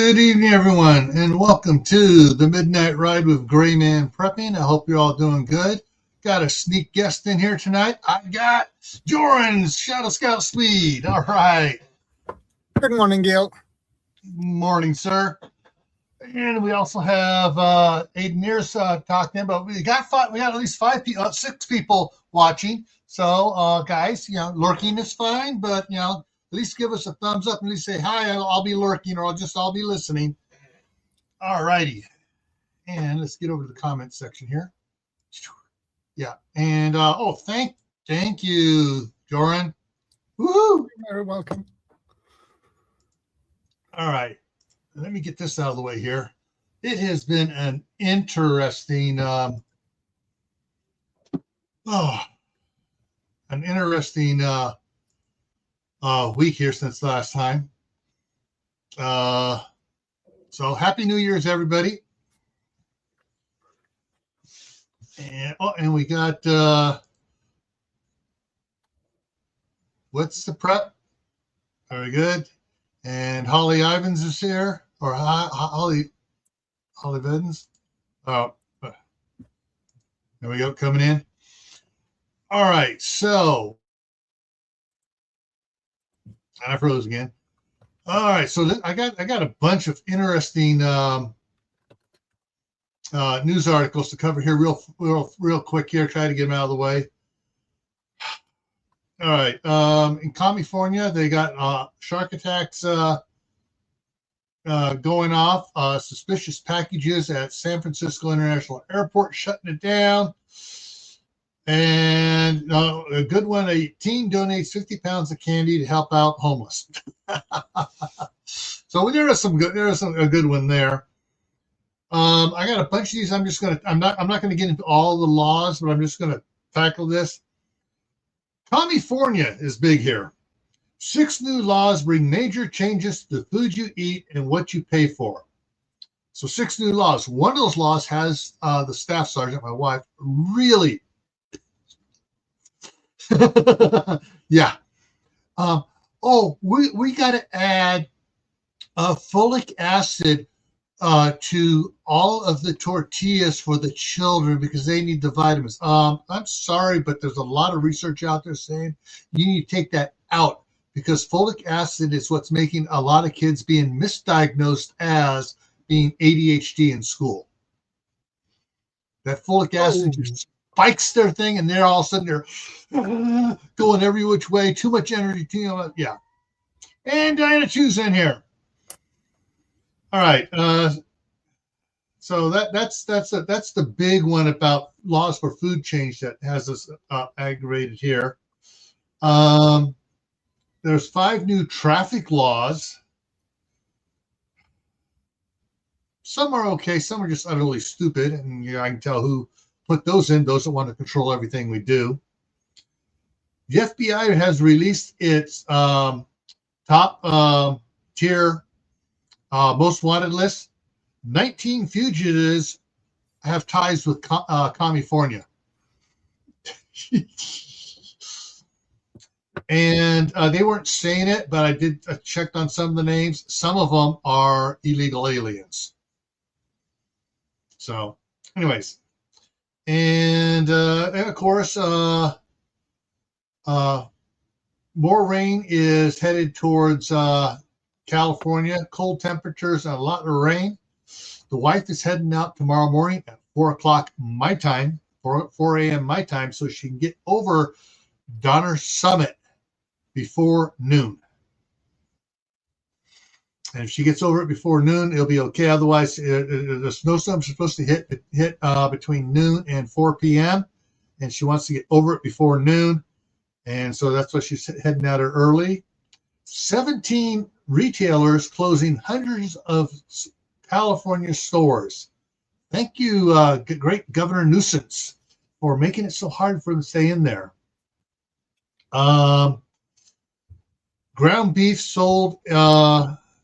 Good evening, everyone, and welcome to the Midnight Ride with Gray Man Prepping. I hope you're all doing good. Got a sneak guest in here tonight. I got Joran Shadow Scout Swede. All right. Good morning, Gail. Morning, sir. And we also have Aiden Ears talking about. We got at least six people watching. So, guys, lurking is fine, but at least give us a thumbs up and at least say hi. I'll be lurking, or I'll be listening. All righty, and let's get over to the comment section here. Yeah, and thank you, Joran. Woo! You're welcome. All right. Let me get this out of the way here. It has been an interesting week here since last time. So happy New Year's, everybody. And we got what's the prep? Very good. And Holly Ivans is here, or Holly Evans. Oh, there we go, coming in. All right, so I froze again. All right, so I got a bunch of interesting news articles to cover here, real quick here. Try to get them out of the way. All right, in California, they got shark attacks going off. Suspicious packages at San Francisco International Airport shutting it down. And a good one, a teen donates 50 pounds of candy to help out homeless. So there is a good one there. I got a bunch of these. I'm not gonna get into all the laws, but I'm just gonna tackle this. California is big here. 6 new laws bring major changes to the food you eat and what you pay for. So 6 new laws. One of those laws has the staff sergeant, my wife, really. Yeah. We got to add folic acid to all of the tortillas for the children because they need the vitamins. I'm sorry, but there's a lot of research out there saying you need to take that out because folic acid is what's making a lot of kids being misdiagnosed as being ADHD in school. That folic acid just spikes their thing, and they're all of a sudden they're going every which way. Too much energy. Yeah. And Diana Chu's in here. All right. So that's the big one about laws for food change that has us aggravated here. There's 5 new traffic laws. Some are okay. Some are just utterly stupid, and I can tell who put those in. Those that want to control everything we do. The FBI has released its top tier most wanted list. 19 fugitives have ties with California. And they weren't saying it, but I checked on some of the names. Some of them are illegal aliens. So, anyways. And of course, more rain is headed towards California. Cold temperatures and a lot of rain. The wife is heading out tomorrow morning at 4 o'clock my time, 4 a.m. my time, so she can get over Donner Summit before noon. And if she gets over it before noon, it'll be okay. Otherwise, the snowstorms are supposed to hit between noon and 4 p.m. And she wants to get over it before noon. And so that's why she's heading out early. 17 retailers closing hundreds of California stores. Thank you, great Governor Newsom, for making it so hard for them to stay in there. Ground beef sold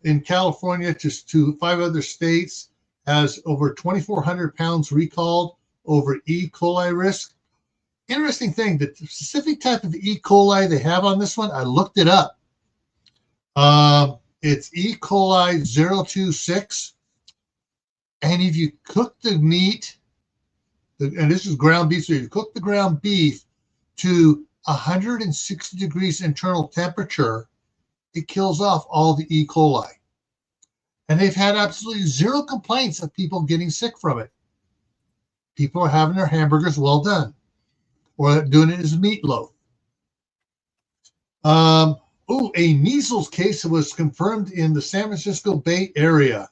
in California to 5 other states has over 2,400 pounds recalled over E. coli risk. Interesting thing, the specific type of E. coli they have on this one, I looked it up. It's E. coli 026. And if you cook the meat, and this is ground beef, so you cook the ground beef to 160 degrees internal temperature, it kills off all the E. coli. And they've had absolutely zero complaints of people getting sick from it. People are having their hamburgers well done, or doing it as meatloaf. A measles case was confirmed in the San Francisco Bay Area.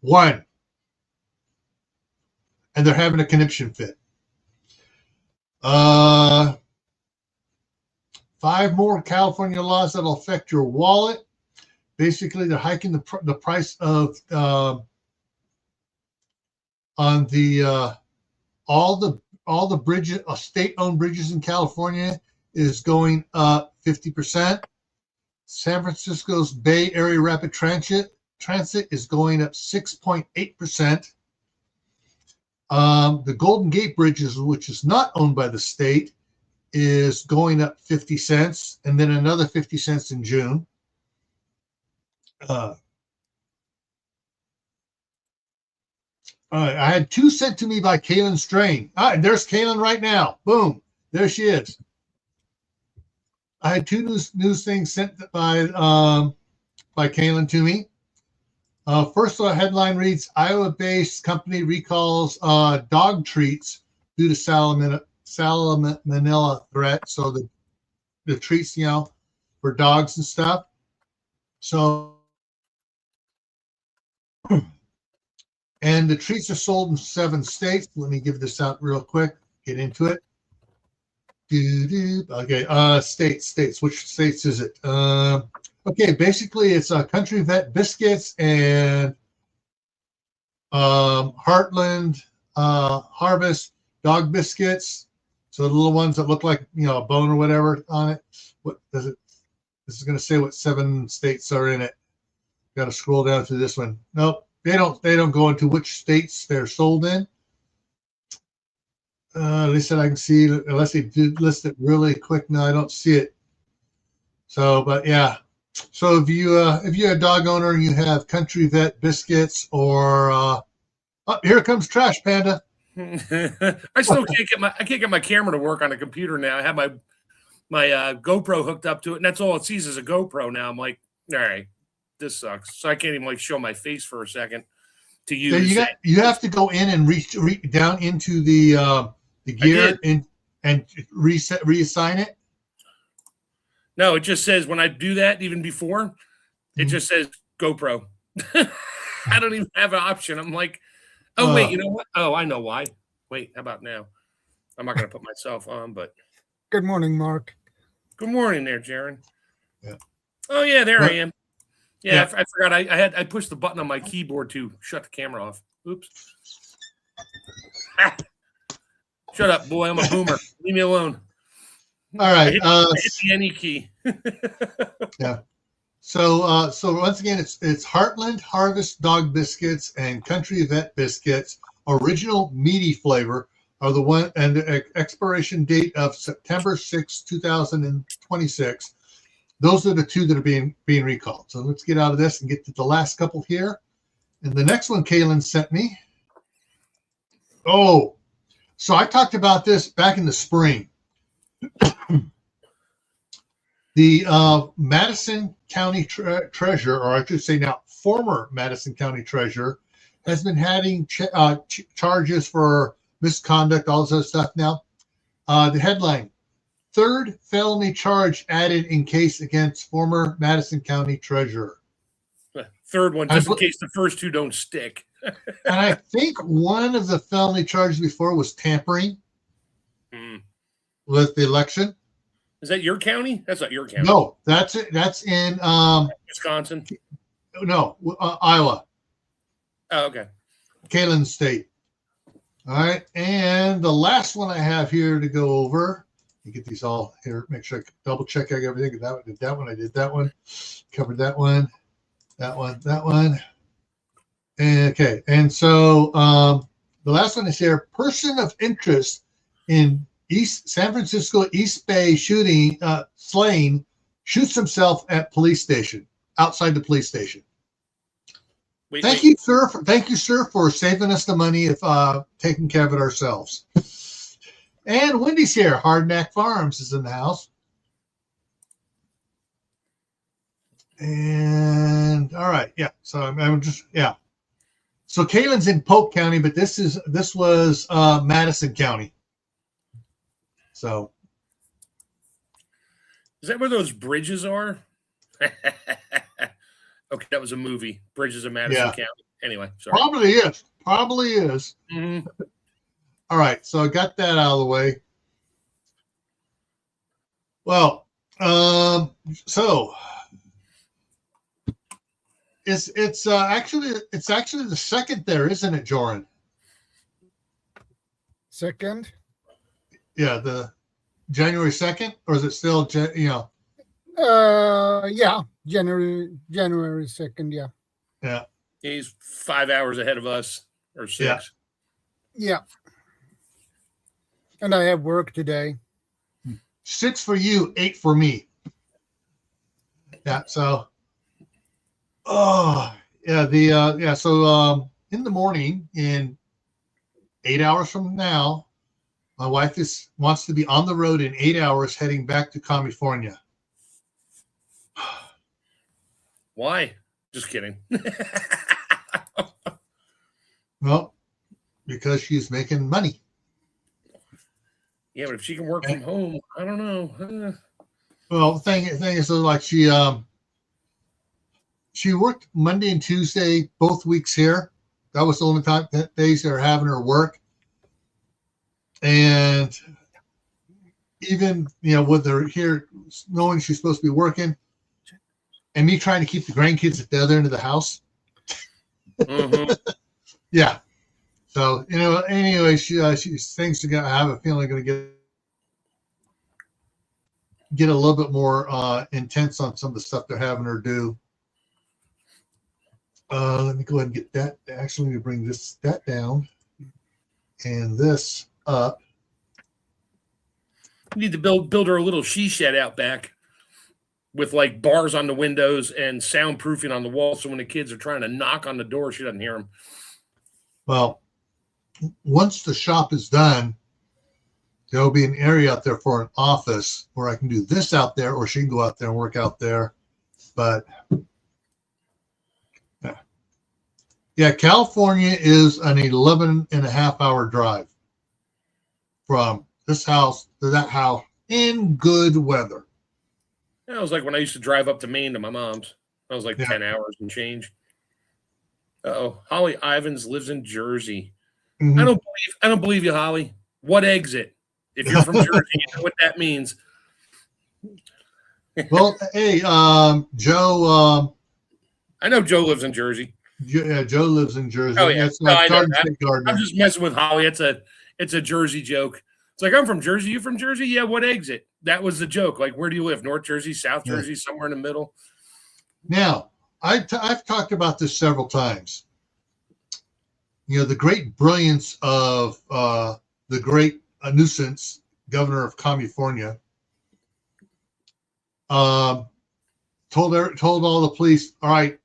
1. And they're having a conniption fit. 5 more California laws that'll affect your wallet. Basically, they're hiking the price of on the all the bridges, state-owned bridges in California is going up 50%. San Francisco's Bay Area Rapid Transit is going up 6.8%. The Golden Gate Bridges, which is not owned by the state, is going up 50 cents, and then another 50 cents in June. All right, I had 2 sent to me by Kaylin Strain. And there's Kaylin right now. Boom, there she is. I had 2 news things sent by Kaylin to me. First, the headline reads: Iowa-based company recalls dog treats due to salmonella threat. So the treats, for dogs and stuff. So, and the treats are sold in 7 states. Let me give this out real quick. Get into it. Okay, states. Which states is it? Okay, basically it's Country Vet biscuits and Heartland Harvest dog biscuits. So the little ones that look like a bone or whatever on it. What does it? This is going to say what 7 states are in it. Got to scroll down to this one. Nope, they don't go into which states they're sold in. At least that I can see, unless they do list it really quick. No, I don't see it. So, but yeah. So if you're a dog owner and you have Country Vet biscuits, or here comes Trash Panda. I still can't get my camera to work on a computer now. I have my GoPro hooked up to it, and that's all it sees is a GoPro now. I'm like, all right, this sucks. So I can't even show my face for a second to use. So you have to go in and reach down into the gear and reassign it. No, it just says when I do that, even before, it just says GoPro. I don't even have an option. I'm like, oh, wait, you know what? Oh, I know why. Wait, how about now? I'm not going to put myself on, but. Good morning, Mark. Good morning there, Jaron. Yeah. Oh, yeah, there I am. Yeah. I forgot. I pushed the button on my keyboard to shut the camera off. Oops. Shut up, boy. I'm a boomer. Leave me alone. All right. I hit the any key. Yeah. So once again, it's Heartland Harvest dog biscuits and Country Vet biscuits. Original meaty flavor are the one, and the expiration date of September 6, 2026. Those are the 2 that are being recalled. So let's get out of this and get to the last couple here. And the next one Kaylin sent me. Oh, so I talked about this back in the spring. The Madison County Treasurer, or I should say now former Madison County Treasurer, has been having charges for misconduct, all this other stuff now. The headline: 3rd felony charge added in case against former Madison County Treasurer. 3rd one, just in case the first 2 don't stick. And I think one of the felony charges before was tampering with the election. Is that your county? That's not your county. No, that's it. That's in Wisconsin. No, Iowa. Oh, okay. Kaylin State. All right, and the last one I have here to go over. You get these all here. Make sure I double check everything. I did that one. I did that one. Covered that one. That one. And, okay, and so the last one is here. Person of interest in San Francisco East Bay shooting, slain shoots himself at police station, outside the police station. Wait, Thank you, sir. Thank you, sir, for saving us the money of taking care of it ourselves. And Wendy's here. Hardneck Farms is in the house. And all right, yeah. So I'm just So Kaylin's in Polk County, but this was Madison County. So is that where those bridges are? Okay, that was a movie, Bridges of Madison County. Anyway, sorry. Probably is. Mm-hmm. All right, so I got that out of the way. Well, so it's actually the second there, isn't it, Joran? Second. Yeah, the January 2nd, or is it still Yeah, January 2nd. Yeah. Yeah. He's 5 hours ahead of us, or 6. Yeah. And I have work today. 6 for you, 8 for me. Yeah. So. Oh yeah. So in the morning, in 8 hours from now, my wife wants to be on the road in 8 hours, heading back to California. Why? Just kidding. Well, because she's making money. Yeah, but if she can work from home, I don't know. Well, the thing is, so like she worked Monday and Tuesday both weeks here. That was the only days they were having her work. And even with her here, knowing she's supposed to be working, and me trying to keep the grandkids at the other end of the house. Mm-hmm. Yeah. So anyway, she thinks to I have a feeling going to get a little bit more intense on some of the stuff they're having her do. Let me go ahead and get that. Actually, let me bring that down and this up. You need to build her a little she shed out back with like bars on the windows and soundproofing on the wall, so when the kids are trying to knock on the door, she doesn't hear them. Well, once the shop is done, there'll be an area out there for an office where I can do this out there, or she can go out there and work out there. But yeah, California is an 11.5-hour drive from this house to that house in good weather. That was like when I used to drive up to Maine to my mom's. That was like 10 hours and change. Holly Ivins lives in Jersey. Mm-hmm. I don't believe you, Holly. What exit? If you're from Jersey, you know what that means. Well, hey, Joe. I know Joe lives in Jersey. Yeah, Joe lives in Jersey. Oh yeah, I know. I'm just messing with Holly. It's a Jersey joke. It's like, I'm from Jersey. You from Jersey? Yeah. What exit? That was the joke. Like, where do you live? North Jersey, South Jersey, somewhere in the middle. Now, I've talked about this several times. The great brilliance of the great nuisance governor of California told all the police, all right,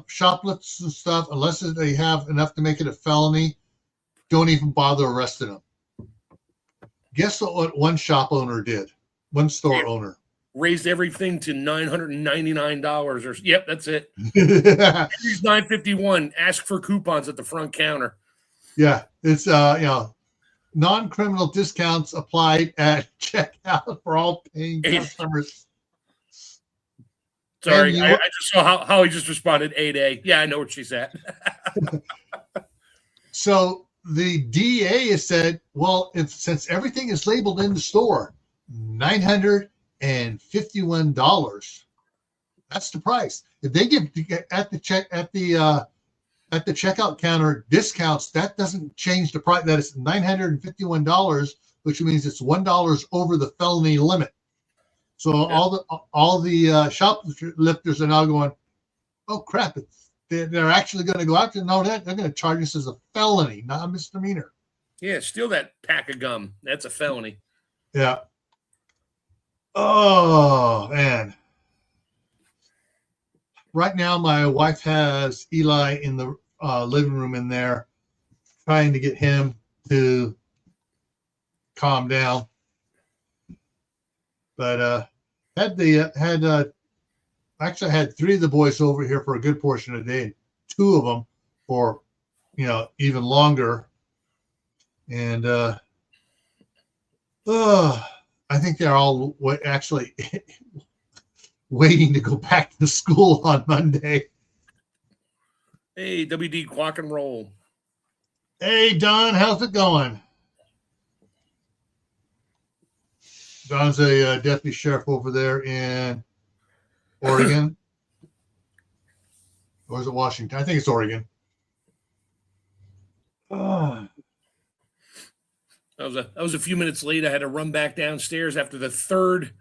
shoplifts and stuff, unless they have enough to make it a felony, don't even bother arresting them. Guess what one shop owner did? One store owner raised everything to $999 or yep, that's it. He's $951. Ask for coupons at the front counter. Yeah, it's non-criminal discounts applied at checkout for all paying customers. Sorry, I just saw how he just responded 8A. Yeah, I know what she's at. So the DA has said, well, since everything is labeled in the store, $951. That's the price. If they give at the checkout counter discounts, that doesn't change the price. That is $951, which means it's $1 over the felony limit. So all the shoplifters are now going, oh crap! They're actually going to go after. No, they're going to charge us as a felony, not a misdemeanor. Yeah, steal that pack of gum. That's a felony. Yeah. Oh man. right now, my wife has Eli in the living room in there, trying to get him to calm down. But actually had 3 of the boys over here for a good portion of the day, and 2 of them for even longer. And I think they're all actually waiting to go back to school on Monday. Hey, WD Quack and Roll. Hey, Don, how's it going? Don's a deputy sheriff over there in Oregon. Or is it Washington? I think it's Oregon. I was a few minutes late. I had to run back downstairs after the third,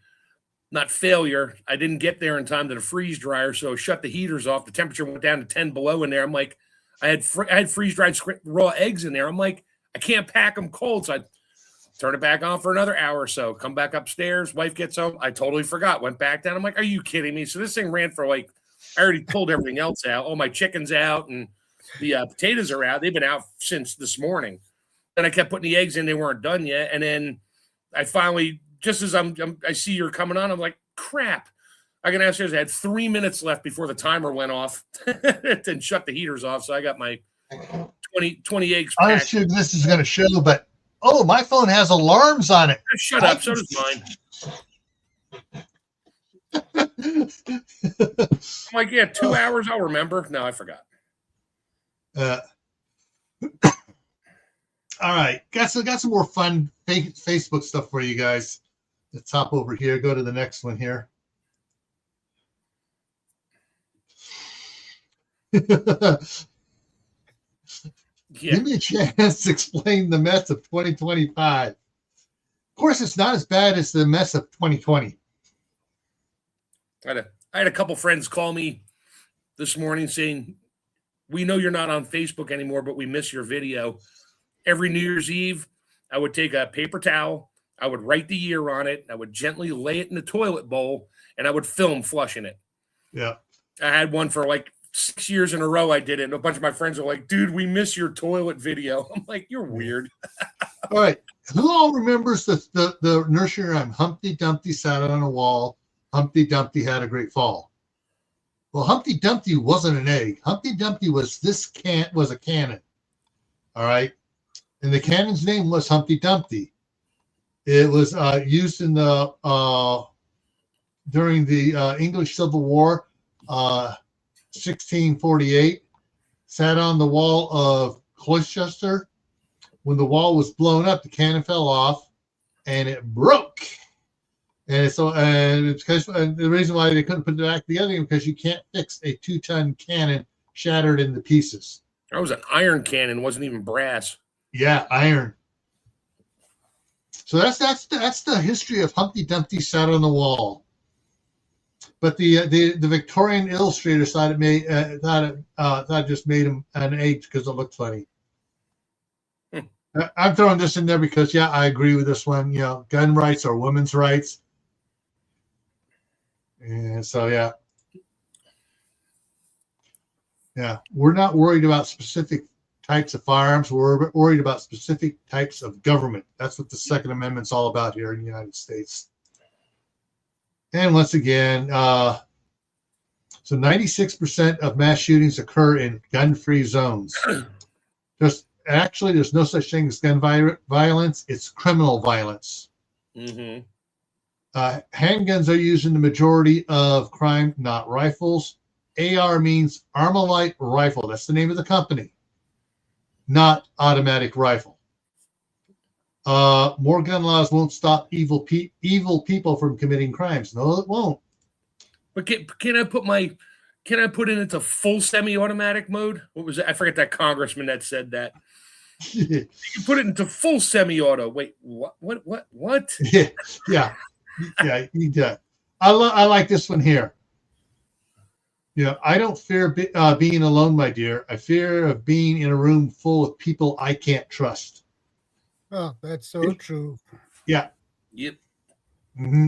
not failure. I didn't get there in time to the freeze dryer, so I shut the heaters off. The temperature went down to 10 below in there. I'm like, I had freeze dried raw eggs in there. I'm like, I can't pack them cold, so I turn it back on for another hour or so. Come back upstairs. Wife gets home. I totally forgot. Went back down. I'm like, are you kidding me? So this thing ran for I already pulled everything else out. All my chicken's out and the potatoes are out. They've been out since this morning. Then I kept putting the eggs in. They weren't done yet. And then I finally, just as I see you're coming on, I'm like, crap. I got downstairs. I had 3 minutes left before the timer went off and shut the heaters off. So I got my 20 eggs packed. I'm not sure this is going to show, but my phone has alarms on it. Shut up. So does mine. I'm like, yeah, 2 hours. I'll remember. No, I forgot. All right, got some more fun Facebook stuff for you guys. Let's hop over here. Go to the next one here. Give me a chance to explain the mess of 2025. Of course, it's not as bad as the mess of 2020. I had a couple friends call me this morning saying, we know you're not on Facebook anymore, but we miss your video. Every New Year's Eve, I would take a paper towel, I would write the year on it, I would gently lay it in the toilet bowl, and I would film flushing it. Yeah. I had one for 6 years in a row I did it, and a bunch of my friends were like, dude, we miss your toilet video. I'm like, you're weird. All right. Who all remembers the nursery rhyme, Humpty Dumpty sat on a wall, Humpty Dumpty had a great fall? Well, Humpty Dumpty wasn't an egg. Humpty Dumpty was a cannon. All right. And the cannon's name was Humpty Dumpty. It was used in the during the English Civil War, 1648. Sat on the wall of Colchester. When the wall was blown up, the cannon fell off, and it broke. And it's because the reason why they couldn't put it back together is because you can't fix a 2-ton cannon shattered into pieces. That was an iron cannon, wasn't even brass. Yeah, iron. So that's the history of Humpty Dumpty sat on the wall. But the Victorian illustrators thought it just made him an egg because it looked funny. I'm throwing this in there because I agree with this one. Gun rights are women's rights, and so we're not worried about specific types of firearms. We're worried about specific types of government. That's what the Second Amendment's all about here in the United States. And once again, so 96% of mass shootings occur in gun-free zones. There's no such thing as gun violence. It's criminal violence. Mm-hmm. Handguns are used in the majority of crime, not rifles. AR means Armalite rifle. That's the name of the company, not automatic rifle. More gun laws won't stop evil people from committing crimes. No, it won't. But can I put it into full semi-automatic mode? What was it? I forget that congressman that said that. You can put it into full semi-auto. Wait, what? Yeah. He did. I like this one here. I don't fear being alone, my dear. I fear of being in a room full of people I can't trust. Oh, that's so true. Yeah. Yep. Mm-hmm.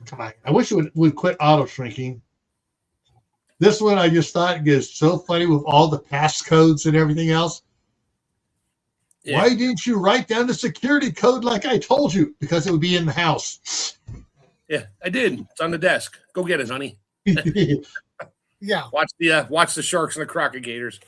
Come on. I wish it would quit auto shrinking. This one I just thought is so funny with all the passcodes and everything else. Yeah. Why didn't you write down the security code like I told you? Because it would be in the house. Yeah, I did. It's on the desk. Go get it, honey. Yeah. Watch the Sharks and the Crocodigators.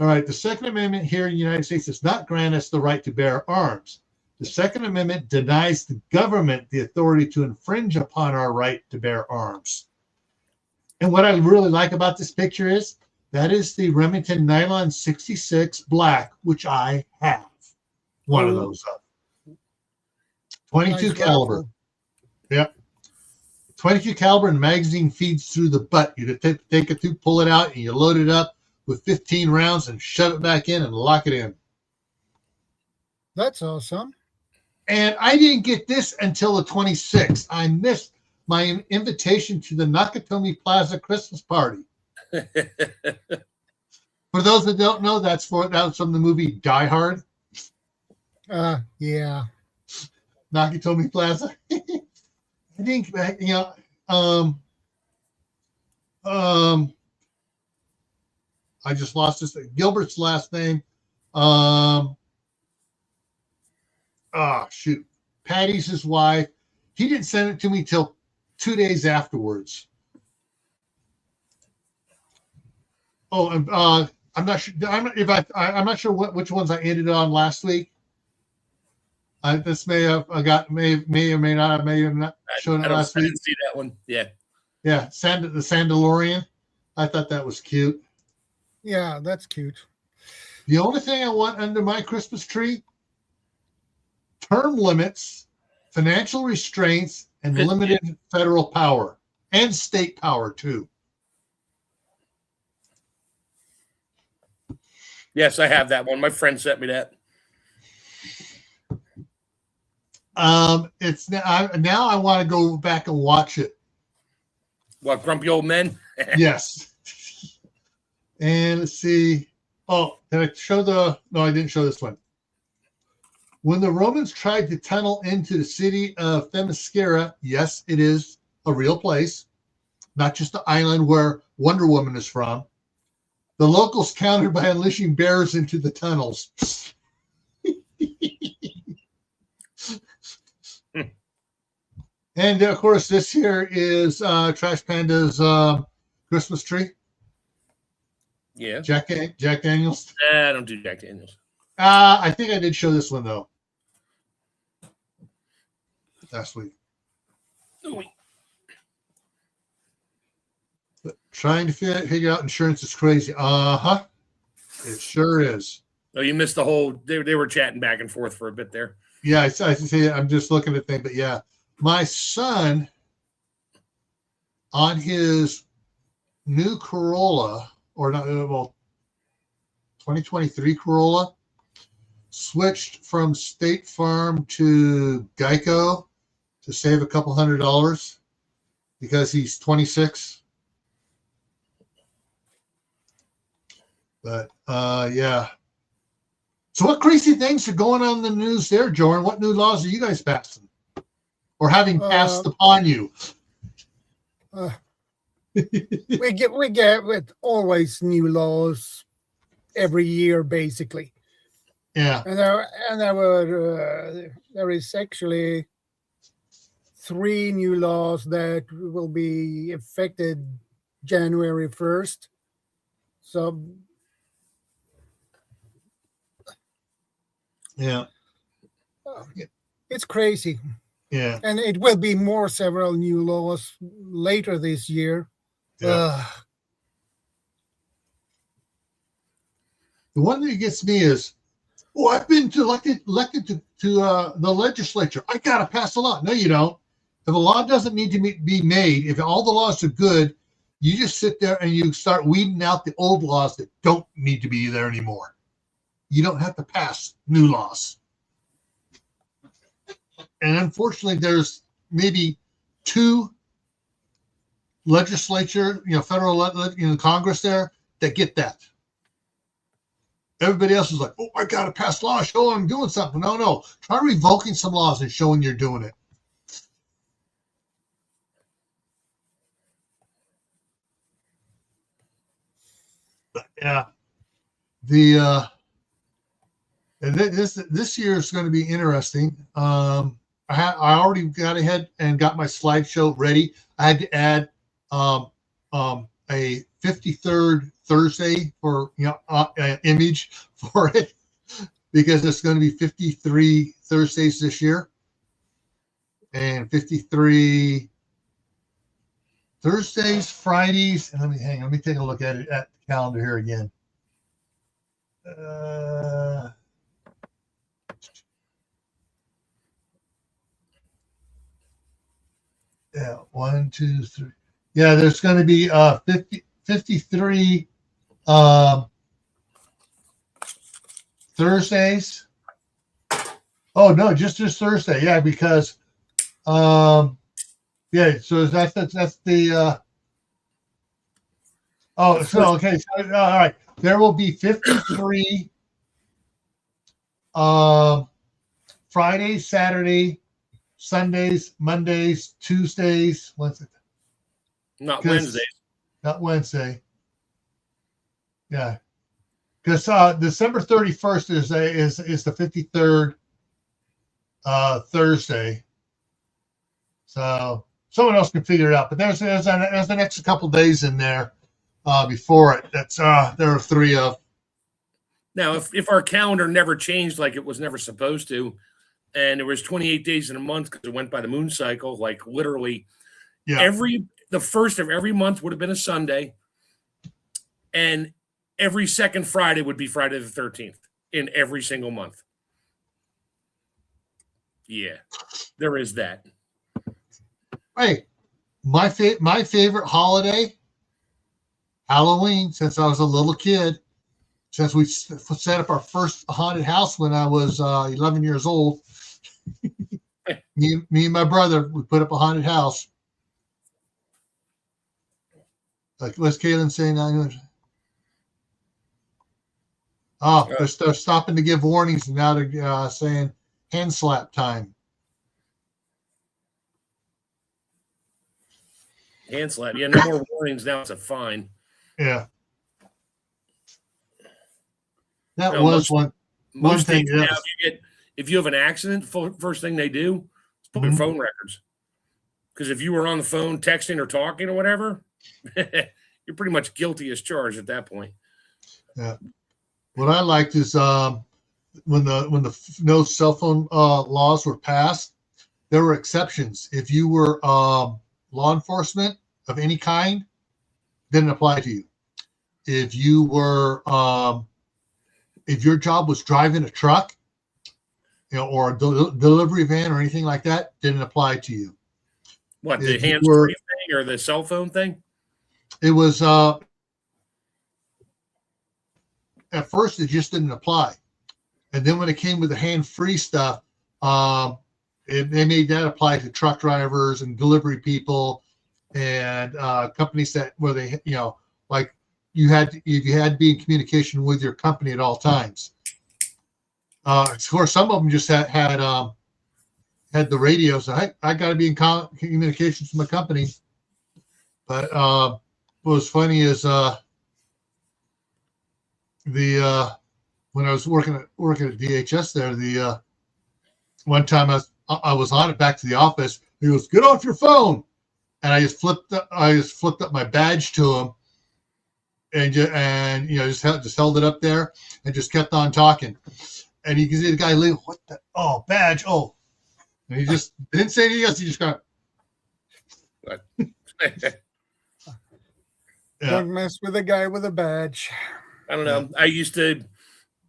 All right. The Second Amendment here in the United States does not grant us the right to bear arms. The Second Amendment denies the government the authority to infringe upon our right to bear arms. And what I really like about this picture is that is the Remington Nylon 66 Black, which I have one of those of. 22 Nice caliber. rifle. Yep. 22 caliber, and magazine feeds through the butt. You take it through, pull it out, and you load it up with 15 rounds and shove it back in and lock it in. That's awesome. And I didn't get this until the 26th. I missed my invitation to the Nakatomi Plaza Christmas party. For those that don't know, that was from the movie Die Hard. Yeah. Nakatomi Plaza. I think I just lost this. Gilbert's last name. Shoot. Patty's his wife. He didn't send it to me till 2 days afterwards. Oh, and I'm not sure. I'm not sure which ones I ended on last week. This may have may or may not have shown it last week. I didn't see that one. Yeah. Yeah, the Sandalorian. I thought that was cute. Yeah, that's cute. The only thing I want under my Christmas tree: term limits, financial restraints, and limited federal power and state power too. Yes, I have that one. My friend sent me that. It's now I want to go back and watch it. What, Grumpy Old Men? Yes. And let's see. Oh, did I show no, I didn't show this one. When the Romans tried to tunnel into the city of Themyscira, yes, it is a real place, not just the island where Wonder Woman is from. The locals countered by unleashing bears into the tunnels. And of course, this here is Trash Panda's Christmas tree. Yeah. Jack Daniels. I don't do Jack Daniels. I think I did show this one though. Last week. Oh, wait. But trying to figure out insurance is crazy. It sure is. Oh, you missed the whole. They were chatting back and forth for a bit there. Yeah, I see. I'm just looking at things, but yeah, my son on his new Corolla, or not, 2023 Corolla, switched from State Farm to Geico to save a couple $100 because he's 26. But yeah. So what crazy things are going on in the news there, Jordan? What new laws are you guys passing or having passed upon you? We get with always new laws every year, basically. Yeah. And there is actually 3 new laws that will be effective January 1st. So yeah, it's crazy. Yeah. And it will be several new laws later this year. Yeah. The one that gets me is, I've been elected to the legislature. I got to pass a law. No, you don't. If a law doesn't need to be made, if all the laws are good, you just sit there and you start weeding out the old laws that don't need to be there anymore. You don't have to pass new laws. And unfortunately, there's maybe 2 legislature, federal, Congress there that get that. Everybody else is like, I got to pass laws, show I'm doing something. No. Try revoking some laws and showing you're doing it. Yeah. The and this year is going to be interesting. I already got ahead and got my slideshow ready. I had to add a 53rd Thursday for image for it because it's going to be 53 Thursdays this year and 53 Thursdays, Fridays. And let me take a look at it at the calendar here again. Yeah, 1, 2, 3. Yeah, there's going to be 53 Thursdays. Oh no, just this Thursday. Yeah, because yeah, so that's the okay. So, all right. There will be 53 Friday, Saturday, Sundays, Mondays, Tuesdays. What's it? Not Wednesdays. Not Wednesday. Yeah, because December 31st is the 53rd Thursday. So someone else can figure it out. But there's an extra couple days in there before it. That's there are 3 of. Now, if our calendar never changed like it was never supposed to, and there was 28 days in a month because it went by the moon cycle, like literally the first of every month would have been a Sunday, and every second Friday would be Friday the 13th in every single month. Yeah, there is that. Hey, my favorite holiday, Halloween, since I was a little kid, since we set up our first haunted house when I was 11 years old. me and my brother, we put up a haunted house. Like, what's Kaylin saying? They're stopping to give warnings, and now they're saying hand slap time. Hand slap. Yeah, no more warnings. Now it's a fine. Yeah. That was one thing. Now, if you have an accident, first thing they do is pull your phone records. Because if you were on the phone texting or talking or whatever, you're pretty much guilty as charged at that point. Yeah. What I liked is when the no cell phone laws were passed, there were exceptions. If you were law enforcement of any kind, didn't apply to you. If you were if your job was driving a truck, or a delivery van or anything like that, didn't apply to you. What, the hands-free thing or the cell phone thing? It was at first it just didn't apply, and then when it came with the hand-free stuff, they made that apply to truck drivers and delivery people and companies where they like you had to be in communication with your company at all times. Of course, some of them just had the radio, so I got to be in communications with my company. But what was funny is when I was working at DHS there, the one time I was on it back to the office. He goes, "Get off your phone," and I just flipped up my badge to him, and just held it up there and just kept on talking. And you can see the guy leave. What the? Oh, badge. Oh, and he just didn't say anything else. He just got. Don't mess with a guy with a badge. I don't know. I used to,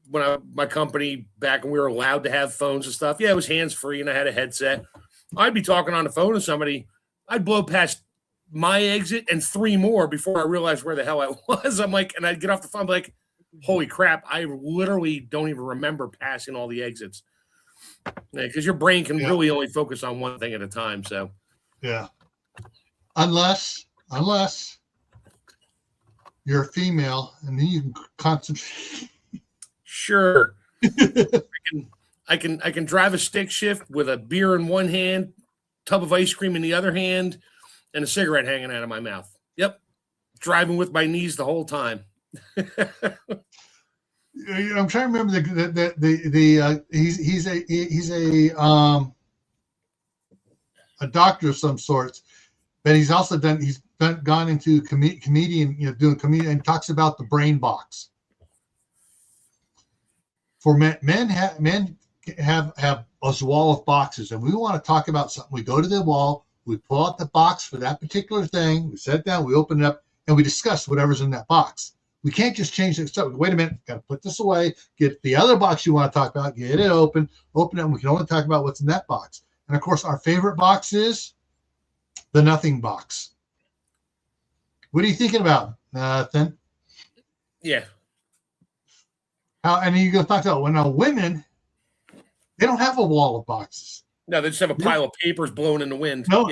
my company back when we were allowed to have phones and stuff. Yeah, it was hands free, and I had a headset. I'd be talking on the phone to somebody. I'd blow past my exit and 3 more before I realized where the hell I was. I'm like, and I'd get off the phone, I'm like, holy crap, I literally don't even remember passing all the exits. Because your brain can really only focus on one thing at a time. So, yeah. Unless you're a female, and then you can concentrate. Sure. I can drive a stick shift with a beer in one hand, tub of ice cream in the other hand, and a cigarette hanging out of my mouth. Yep. Driving with my knees the whole time. I'm trying to remember he's a doctor of some sorts, but he's also gone into comedian, doing comedian, and talks about the brain box. For men have a wall of boxes, and we want to talk about something. We go to the wall, we pull out the box for that particular thing, we set it down, we open it up, and we discuss whatever's in that box. We can't just change it. So wait a minute, got to put this away, get the other box you want to talk about, get it open it, and we can only talk about what's in that box. And of course, our favorite box is the nothing box. What are you thinking about, Nathan? Yeah. And you go talk about women, they don't have a wall of boxes. No, they just have a pile of papers blowing in the wind. No.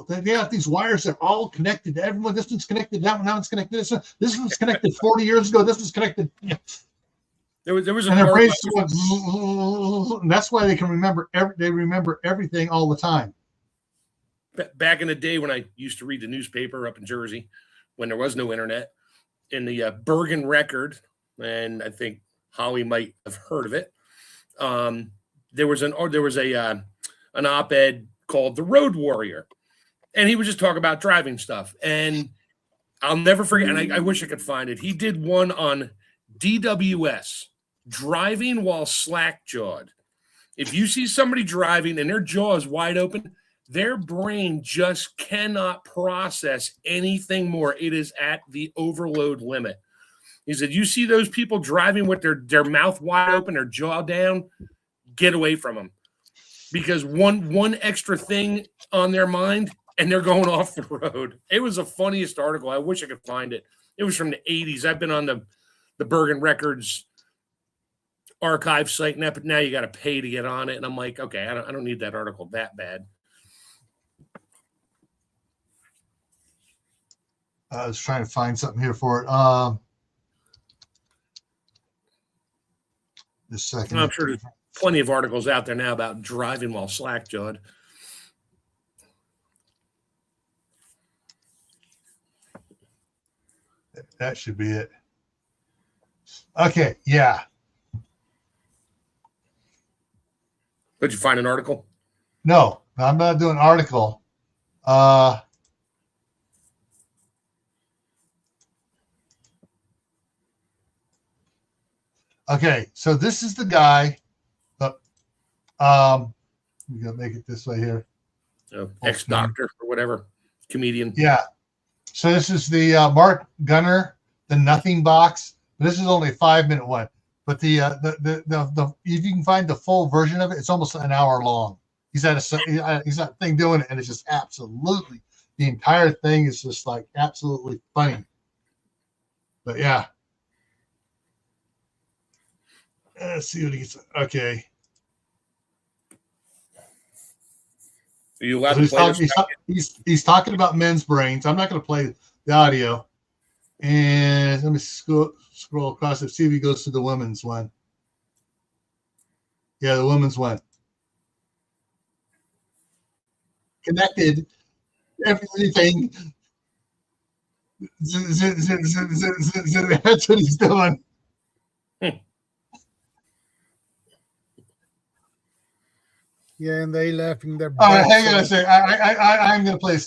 They have these wires that are all connected to everyone. This one's connected to that one. That one's connected to this one's connected 40 years ago. This one's connected. There was and that's why they can remember everything all the time. Back in the day when I used to read the newspaper up in Jersey, when there was no internet, in the Bergen Record, and I think Holly might have heard of it. There was an op-ed called The Road Warrior, and he would just talk about driving stuff. And I'll never forget, and I wish I could find it. He did one on DWS, driving while slack-jawed. If you see somebody driving and their jaw is wide open, their brain just cannot process anything more. It is at the overload limit. He said, you see those people driving with their mouth wide open, their jaw down, get away from them. Because one extra thing on their mind, and they're going off the road. It was the funniest article. I wish I could find it. It was from the 80s. I've been on the Bergen Records archive site, and now you got to pay to get on it. And I'm like, okay, I don't need that article that bad. I was trying to find something here for it. Just a second. I'm sure there's plenty of articles out there now about driving while slack-jawed. That should be it. Okay, yeah. Did you find an article? No, I'm not doing an article. Okay, so this is the guy. We're gonna make it this way here. Ex-doctor or whatever, comedian. Yeah. So this is the Mark Gunner, the Nothing Box. This is only a 5-minute one, but the if you can find the full version of it, it's almost an hour long. He's at a thing doing it, and it's just absolutely, the entire thing is just like absolutely funny. But yeah. Let's see what he's okay. Are you allowed to play this? He's talking about men's brains. I'm not going to play the audio. And let me scroll across it, see if he goes to the women's one. Yeah, the women's one. Connected. Everything. That's what he's doing. Yeah, and they laughing their butts. All right, hang on a second. I'm going to play.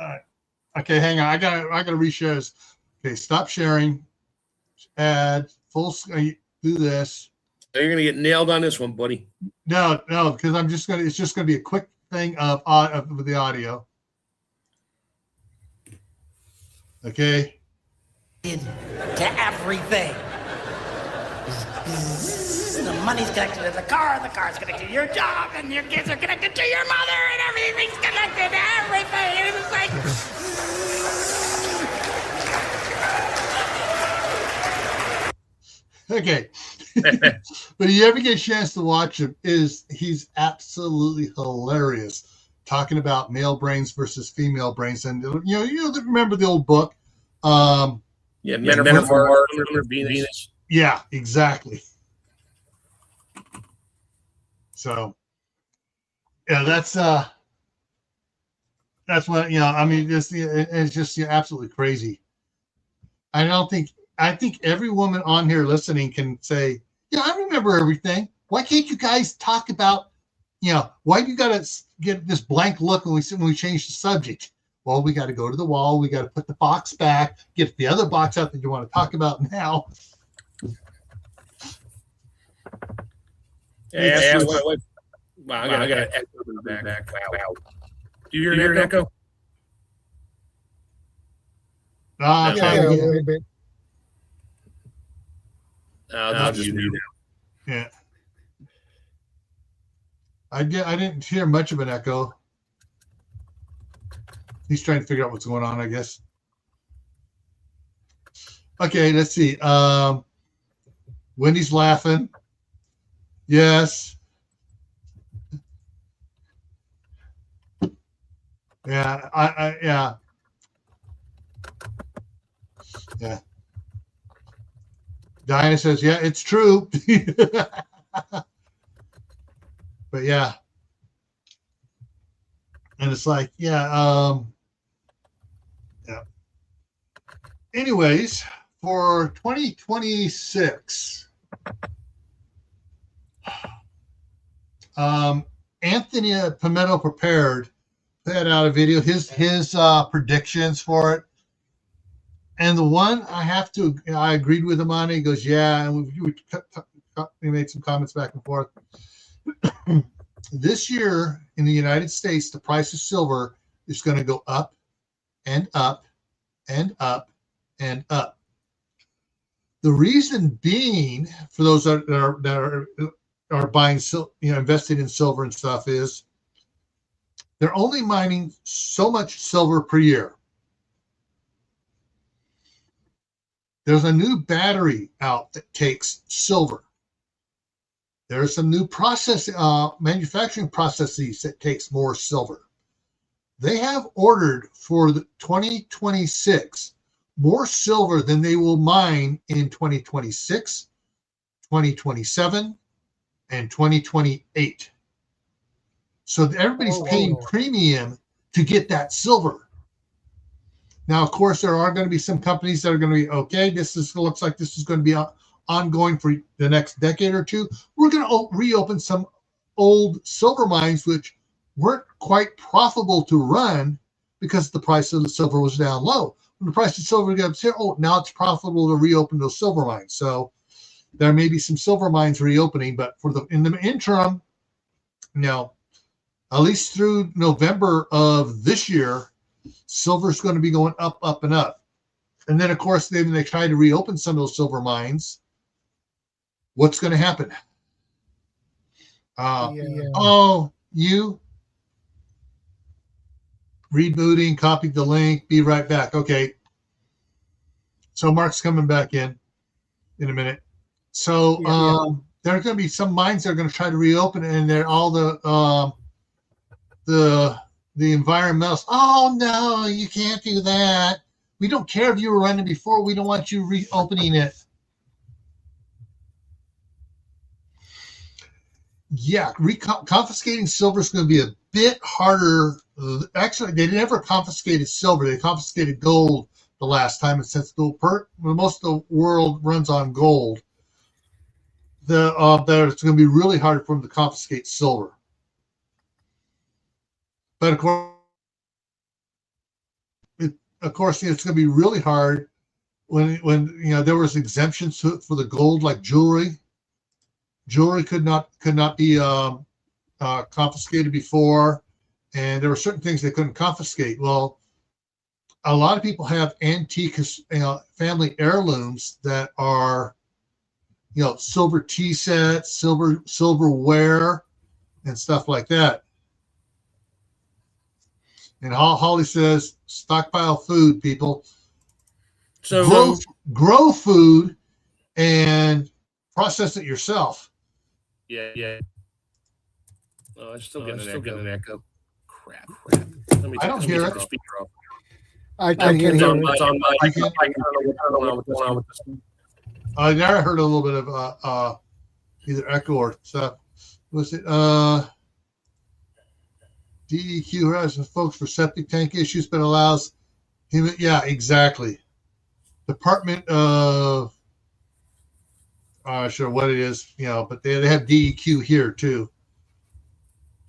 All right. Okay, hang on. I got to reshare this. Okay, stop sharing. Add full screen. Do this. You're going to get nailed on this one, buddy. No, because it's just going to be a quick thing of the audio. Okay. To everything. The money's connected to the car's connected to your job, and your kids are connected to your mother, and everything's connected to everything. And it was like... Okay. But if you ever get a chance to watch him, he's absolutely hilarious, talking about male brains versus female brains. And you remember the old book. Men are Mars, women are Venus. Yeah, exactly. So, yeah, that's That's what, I mean, it's just absolutely crazy. I think every woman on here listening can say, yeah, I remember everything. Why can't you guys talk about, why do you got to get this blank look when we change the subject? Well, we got to go to the wall. We got to put the box back, get the other box out that you want to talk about now. Yeah, wow, I got an echo in the back. Wow. Do you hear an echo? Yeah, a little bit. I'll just mute it. Yeah. I didn't hear much of an echo. He's trying to figure out what's going on, I guess. Okay, let's see. Wendy's laughing. Yes. Yeah, yeah. Diana says, yeah, it's true. But yeah. And it's like, yeah. Anyways, for 2026, Anthony Pimento Prepared put out a video, his predictions for it. And the one I agreed with him on it. He goes, yeah, and we made some comments back and forth. This year in the United States, the price of silver is going to go up and up and up and up. The reason being, for those that are buying, invested in silver and stuff, is they're only mining so much silver per year. There's a new battery out that takes silver. There are some new manufacturing processes that takes more silver. They have ordered for the 2026 more silver than they will mine in 2026, 2027, and 2028. So everybody's paying premium to get that silver. Now, of course, there are going to be some companies that are going to be, okay, looks like this is going to be ongoing for the next decade or two. We're going to reopen some old silver mines which weren't quite profitable to run because the price of the silver was down low. When the price of silver got up here, now it's profitable to reopen those silver mines. So there may be some silver mines reopening, but in the interim, at least through November of this year, silver is going to be going up, up, and up. And then, of course, when they try to reopen some of those silver mines, what's going to happen? You rebooting, copied the link, be right back. Okay. So Mark's coming back in a minute. So there's going to be some mines that are going to try to reopen, and they're all the environmentalists. Oh no, you can't do that. We don't care if you were running before. We don't want you reopening it. Yeah, confiscating silver is going to be a bit harder. Actually, they never confiscated silver. They confiscated gold the last time. And since most of the world runs on gold, it's going to be really hard for them to confiscate silver. But of course, it's going to be really hard when there was exemptions for the gold, like jewelry. Jewelry could not be confiscated before, and there were certain things they couldn't confiscate. Well, a lot of people have antique family heirlooms that are silver tea sets, silverware, and stuff like that. And Holly says, stockpile food, people. So grow food and process it yourself. Yeah. Oh, I'm still getting an echo. Crap. I don't hear it. I can hear it. I never heard a little bit of either echo or stuff. Was it? DEQ has some folks for septic tank issues, but allows him. Yeah, exactly. Department of, sure what it is, but they have DEQ here too.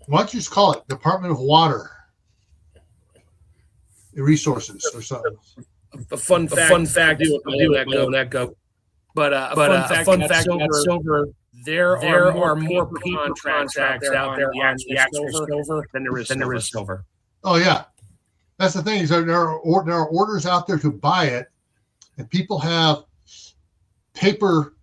Why don't you just call it Department of Water Resources or something? A fun fact. Do that go. But a fun fact about silver. There are more contracts out there on the actual silver than there is silver. Oh yeah, that's the thing. Is there are orders out there to buy it, and people have paper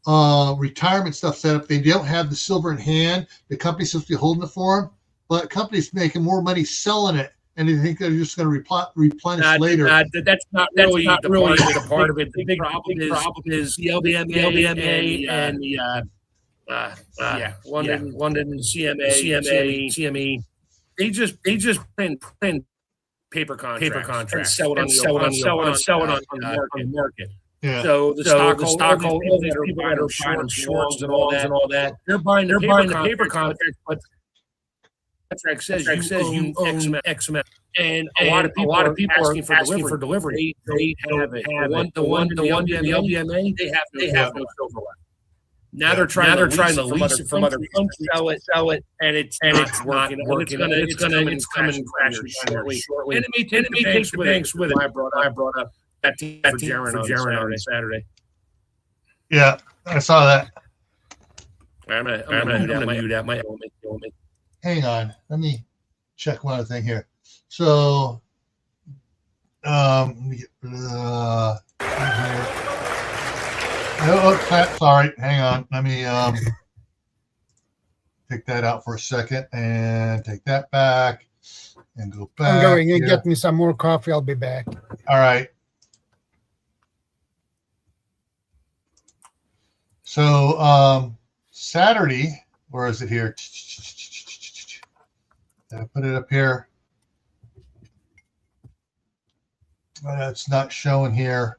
retirement stuff set up. They don't have the silver in hand. The company's supposed to be holding it for them, but the company's making more money selling it, and they think they're just going to replenish later. That's not really the part of it. The big problem is the LBMA and the London CME. They just print paper contracts and sell it on the market. Yeah. So the stock holders, people that are shorts and all that, they're buying the paper contract, but contract says you own X amount. And a lot of people are asking for delivery. They have it. The LBMA, they have no silver left. Now they're trying to lease it from other countries, sell it, and it's working. It's coming crashing shortly. And it may take the banks with it. I brought up that team for Jaron on Saturday. Yeah, I saw that. I'm gonna mute that. My Hang on, let me check one other thing here. So, let me get here. Sorry, hang on. Let me take that out for a second and take that back and go back. I'm going and get me some more coffee. I'll be back. All right. So Saturday, where is it here? Did I put it up here? It's not showing here.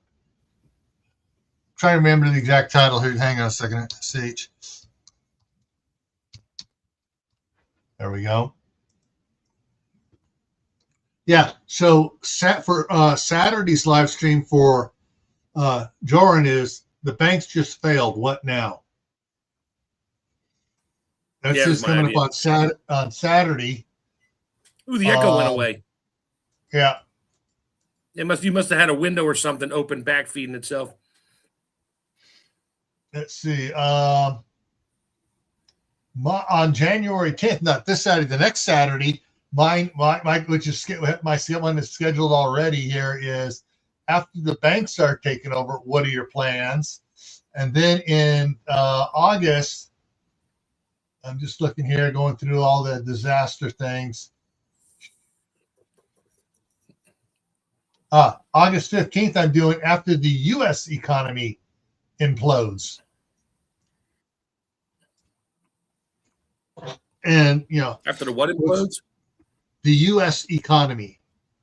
Trying to remember the exact title here. Hang on a second. Sage. There we go. Yeah. So for Saturday's live stream for Joran is the banks just failed. What now? That's just coming up on Saturday. Ooh, the echo went away. Yeah. You must have had a window or something open back feeding itself. Let's see. On January 10th, not this Saturday, the next Saturday, my which is my one is scheduled already here, is after the banks start taking over, what are your plans? And then in August, I'm just looking here, going through all the disaster things. August 15th, I'm doing after the U.S. economy implodes. And, after the what implodes? The U.S. economy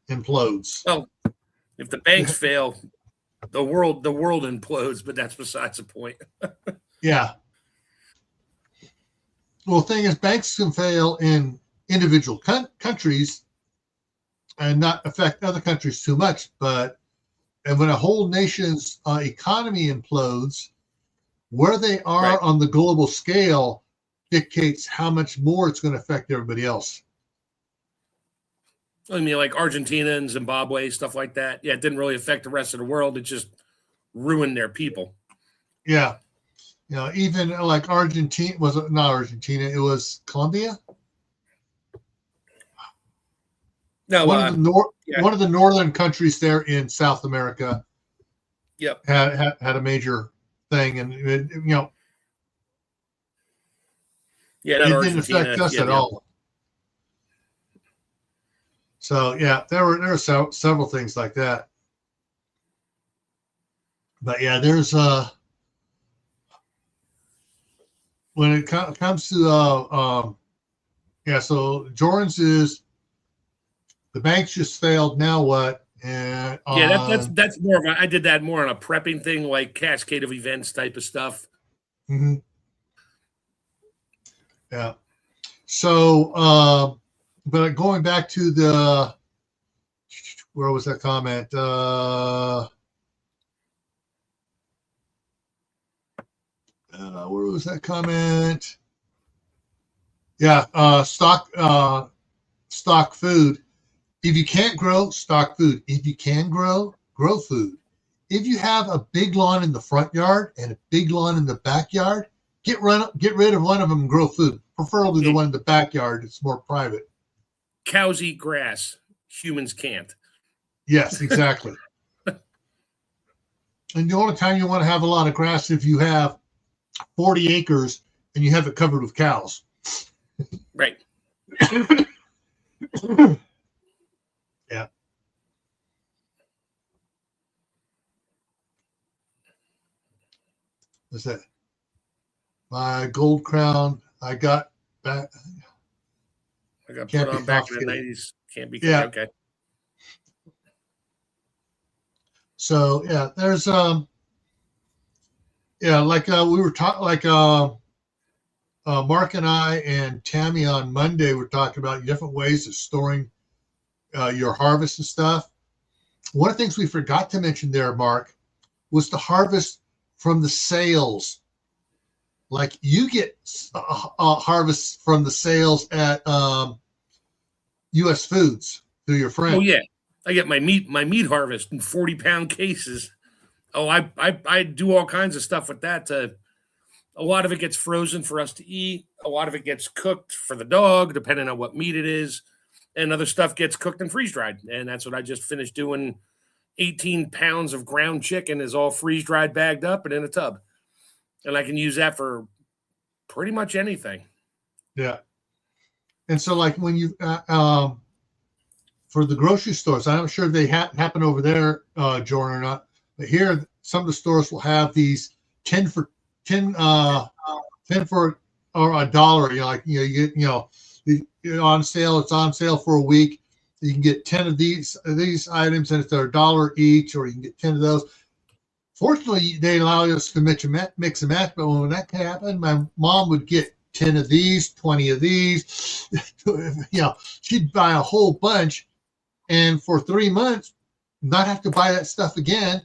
implodes. Well, if the banks fail, the world implodes, but that's besides the point. Yeah. Well, the thing is, banks can fail in individual countries and not affect other countries too much. And when a whole nation's economy implodes, where they are on the global scale dictates how much more it's going to affect everybody else. I mean, like Argentina and Zimbabwe, stuff like that. Yeah, it didn't really affect the rest of the world. It just ruined their people. Yeah. Even like Argentina, was it not Argentina? It was Colombia. No, one of the northern countries there in South America. Yep. Had a major thing, and it didn't affect us at all. So yeah, there were several things like that. But yeah, there's when it comes to so Jordan's is the banks just failed. Now what? And that's more of I did that more on a prepping thing, like cascade of events type of stuff. Mm-hmm. Yeah. So but going back to the, where was that comment? Where was that comment? Yeah, stock food. If you can't grow, stock food. If you can grow, grow food. If you have a big lawn in the front yard and a big lawn in the backyard, get rid of one of them and grow food. Preferably the one in the backyard. It's more private. Cows eat grass. Humans can't. Yes, exactly. And the only time you want to have a lot of grass if you have 40 acres and you have it covered with cows. Right. Yeah. What's that? My gold crown I got back. I got Can't put be on back in the confiscated. 90s. Can't be. Yeah. Okay. So yeah, there's like we were talking, like Mark and I and Tammy on Monday were talking about different ways of storing your harvest and stuff. One of the things we forgot to mention there, Mark, was to harvest from the sales. Like you get harvest from the sales at U.S. Foods through your friend. Oh yeah, I get my meat harvest in 40-pound cases. Oh, I do all kinds of stuff with that. A lot of it gets frozen for us to eat. A lot of it gets cooked for the dog, depending on what meat it is. And other stuff gets cooked and freeze-dried. And that's what I just finished doing. 18 pounds of ground chicken is all freeze-dried, bagged up, and in a tub. And I can use that for pretty much anything. Yeah. And so like when you, for the grocery stores, I'm not sure if they happen over there, Jordan, or not, but here, some of the stores will have these 10 for or $1. You get, on sale. It's on sale for a week. You can get 10 of these items, and if they're $1 each, or you can get 10 of those. Fortunately, they allow us to mix and match. But when that happened, my mom would get 10 of these, 20 of these. She'd buy a whole bunch, and for 3 months, not have to buy that stuff again,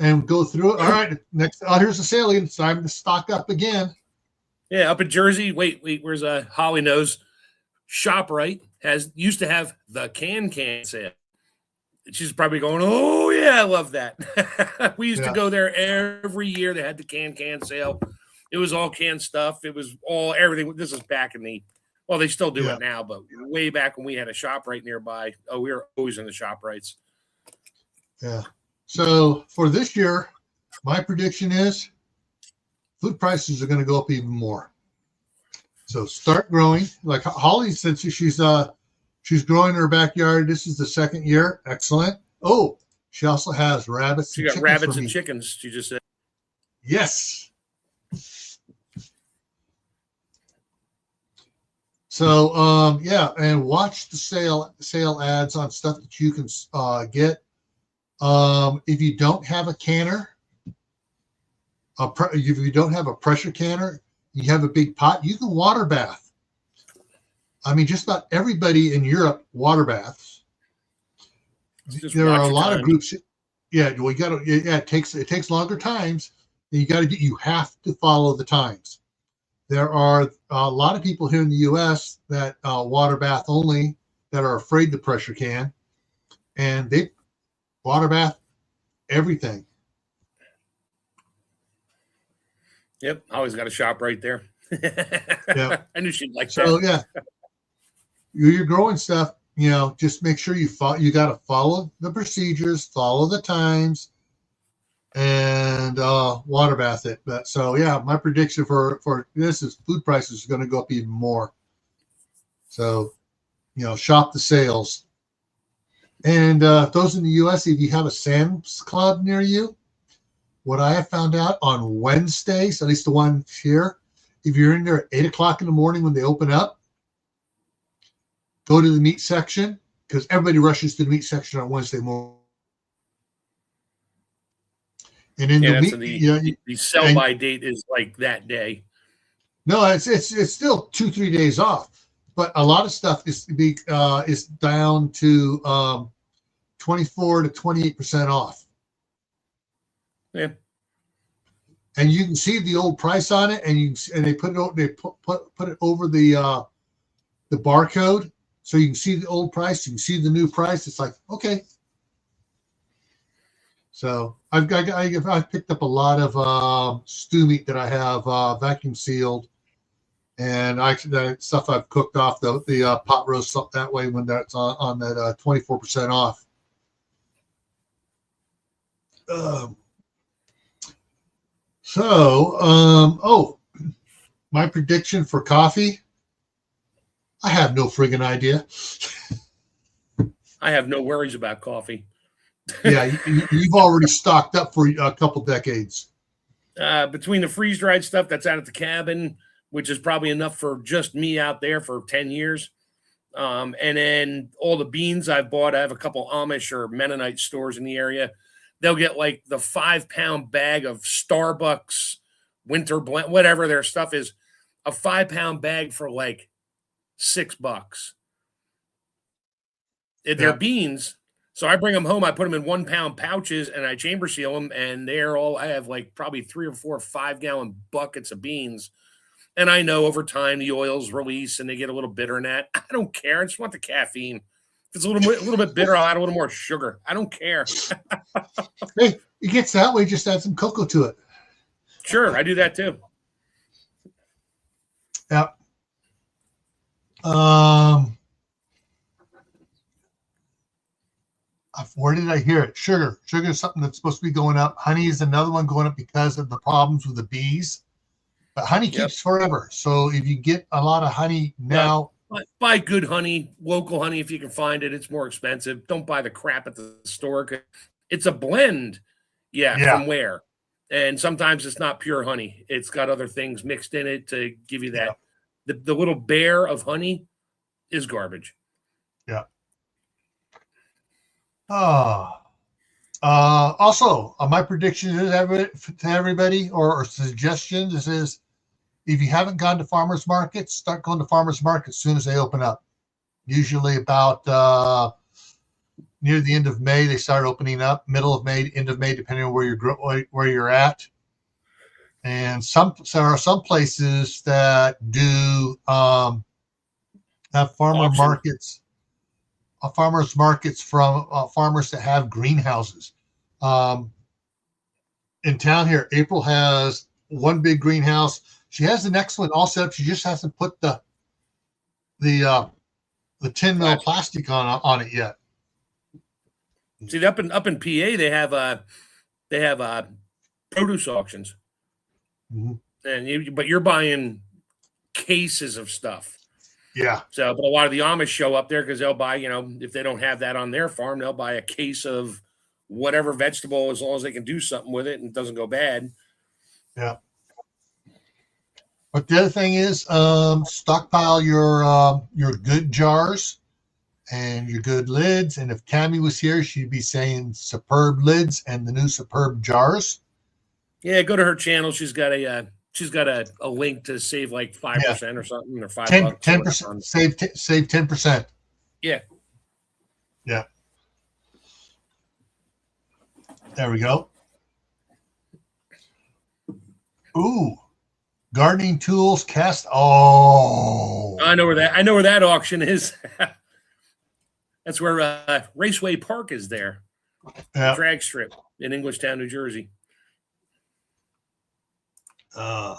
and go through it. All right, next. Oh, here's a sale. It's time to stock up again. Yeah, up in Jersey. Wait. Where's Holly knows? ShopRite used to have the can sale. She's probably going, oh yeah, I love that. We used to go there every year. They had the can sale. It was all canned stuff. It was all everything. This is back in they still do it now, but way back when we had a ShopRite nearby. Oh, we were always in the ShopRites. Yeah. So for this year, my prediction is food prices are going to go up even more. So start growing. Like Holly said, she's growing in her backyard. This is the second year. Excellent. Oh, she also has rabbits. She got rabbits and chickens. She just said. Yes. So and watch the sale ads on stuff that you can get. If you don't have a canner, if you don't have a pressure canner, you have a big pot, you can water bath. I mean, just about everybody in Europe water baths. There are a lot of groups. Yeah, well, it takes longer times. You have to follow the times. There are a lot of people here in the U.S. that water bath only, that are afraid to pressure can, and they water bath everything. Yep, always got a shop right there. Yeah, I knew she'd like that. So yeah, you're growing stuff. Just make sure you got to follow the procedures, follow the times, and water bath it. But so yeah, my prediction for this is food prices are going to go up even more. So shop the sales. And those in the U.S., if you have a Sam's Club near you, what I have found out on Wednesdays, at least the one here, if you're in there at 8 o'clock in the morning when they open up, go to the meat section, because everybody rushes to the meat section on Wednesday morning. And in the sell-by date is like that day. No, it's still 2-3 days off. but a lot of stuff is down to 24 to 28% off. Yeah. And you can see the old price on it, and they put it over the barcode, so you can see the old price, you can see the new price. It's like, okay. So I've picked up a lot of stew meat that I have vacuum sealed, and that stuff I've cooked off the pot roast that way when that's on that 24% off. My prediction for coffee, I have no friggin' idea. I have no worries about coffee. Yeah, you've already stocked up for a couple decades. Between the freeze-dried stuff that's out at the cabin, which is probably enough for just me out there for 10 years, and then all the beans I've bought. I have a couple Amish or Mennonite stores in the area. They'll get like the 5-pound bag of Starbucks winter blend, whatever their stuff is, a 5-pound bag for like $6. They're beans. So I bring them home. I put them in 1-pound pouches and I chamber seal them. And I have like probably 3 or 4 5-gallon buckets of beans. And I know over time the oils release and they get a little bitter in that. I don't care. I just want the caffeine. If it's a little bit bitter, I'll add a little more sugar. I don't care. Hey, it gets that way. Just add some cocoa to it. Sure, I do that too. Yeah. Where did I hear it? Sugar. Sugar is something that's supposed to be going up. Honey is another one going up because of the problems with the bees. But honey keeps forever. So if you get a lot of honey now. Buy good honey, local honey if you can find it. It's more expensive. Don't buy the crap at the store. It's a blend. Yeah. From where? And sometimes it's not pure honey. It's got other things mixed in it to give you that. Yeah. The little bear of honey is garbage. Yeah. Also, my prediction to everybody or suggestion is if you haven't gone to farmers markets, start going to farmers markets as soon as they open up. Usually about near the end of May, they start opening up. Middle of May, end of May, depending on where you're at. And there are some places that do have farmers markets from farmers that have greenhouses. In town here, April has one big greenhouse. She has the next one all set up. She just hasn't put the 10 mil plastic on it yet. See, up in PA, they have produce auctions, but you're buying cases of stuff. Yeah. So, but a lot of the Amish show up there because they'll buy, if they don't have that on their farm, they'll buy a case of whatever vegetable as long as they can do something with it and it doesn't go bad. Yeah. But the other thing is, stockpile your good jars and your good lids. And if Tammy was here, she'd be saying Superb lids and the new Superb jars. Yeah, go to her channel. She's got a link to save like 5% or something, or $5. 10%. Save 10%. Yeah. Yeah. There we go. Ooh. Gardening tools cast. Oh, I know where that auction is. That's where Raceway Park is there. Yeah. Drag strip in Englishtown, New Jersey. I'm